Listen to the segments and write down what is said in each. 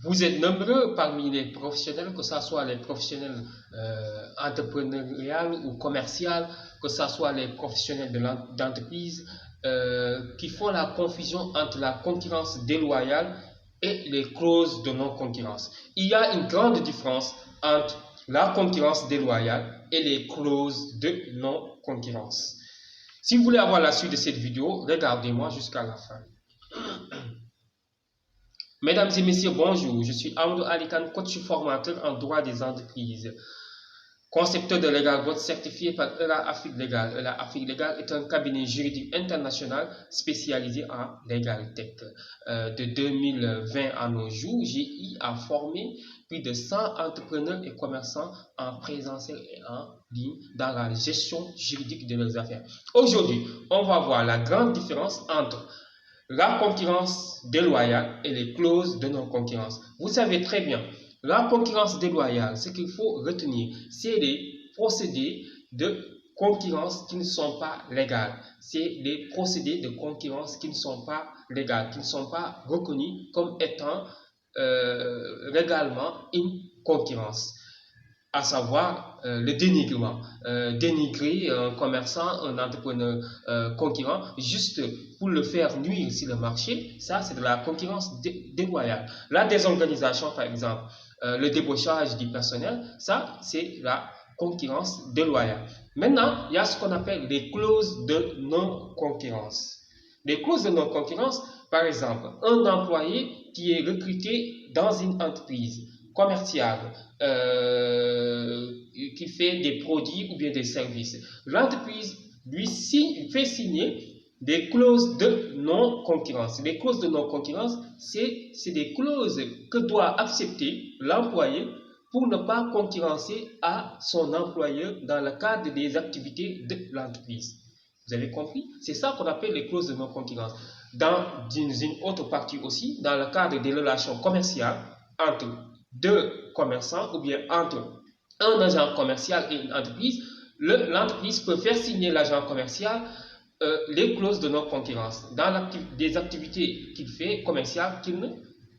Vous êtes nombreux parmi les professionnels, que ce soit les professionnels entrepreneuriales ou commerciales, que ce soit les professionnels d'entreprise, qui font la confusion entre la concurrence déloyale et les clauses de non-concurrence. Il y a une grande différence entre la concurrence déloyale et les clauses de non-concurrence. Si vous voulez avoir la suite de cette vidéo, regardez-moi jusqu'à la fin. Mesdames et messieurs, bonjour. Je suis Amadou Alikan, coach formateur en droit des entreprises, concepteur de Legal Vote certifié par ELA Afrique Legal. ELA Afrique Legal est un cabinet juridique international spécialisé en Legal Tech. De 2020 à nos jours, GI a formé plus de 100 entrepreneurs et commerçants en présentiel et en ligne dans la gestion juridique de leurs affaires. Aujourd'hui, on va voir la grande différence entre la concurrence déloyale et les clauses de non-concurrence. Vous savez très bien, la concurrence déloyale, ce qu'il faut retenir, c'est les procédés de concurrence qui ne sont pas légaux. C'est les procédés de concurrence qui ne sont pas légaux, qui ne sont pas reconnus comme étant légalement une concurrence. À savoir le dénigrement. Dénigrer un commerçant, un entrepreneur concurrent, juste pour le faire nuire sur le marché, ça c'est de la concurrence déloyale. La désorganisation par exemple, le débauchage du personnel, ça c'est la concurrence déloyale. Maintenant, il y a ce qu'on appelle les clauses de non-concurrence. Les clauses de non-concurrence, par exemple, un employé qui est recruté dans une entreprise commerciale qui fait des produits ou bien des services. L'entreprise lui fait signer des clauses de non-concurrence. Les clauses de non-concurrence, c'est des clauses que doit accepter l'employé pour ne pas concurrencer à son employeur dans le cadre des activités de l'entreprise. Vous avez compris? C'est ça qu'on appelle les clauses de non-concurrence. Dans une autre partie aussi, dans le cadre des relations commerciales entre deux commerçants ou bien entre un agent commercial et une entreprise, l'entreprise peut faire signer l'agent commercial les clauses de non-concurrence dans des activités qu'il fait commerciales, qu'il ne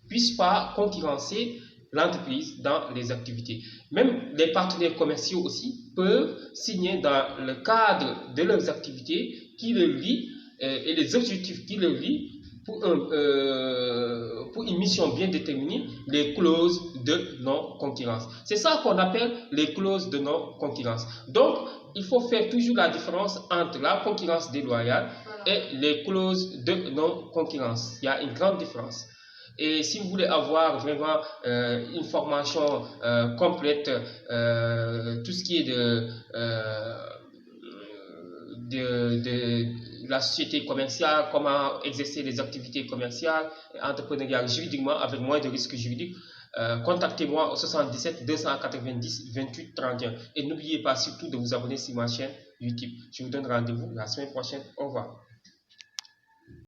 puisse pas concurrencer l'entreprise dans les activités. Même les partenaires commerciaux aussi peuvent signer dans le cadre de leurs activités qui le lient et les objectifs qui le lient pour une mission bien déterminée, les clauses de non-concurrence. C'est ça qu'on appelle les clauses de non-concurrence. Donc, il faut faire toujours la différence entre la concurrence déloyale et les clauses de non-concurrence. Il y a une grande différence. Et si vous voulez avoir vraiment une formation complète, tout ce qui est de la société commerciale, comment exercer les activités commerciales et entrepreneuriales juridiquement avec moins de risques juridiques, contactez-moi au 77 290 28 31 et n'oubliez pas surtout de vous abonner sur ma chaîne YouTube. Je vous donne rendez-vous la semaine prochaine. Au revoir.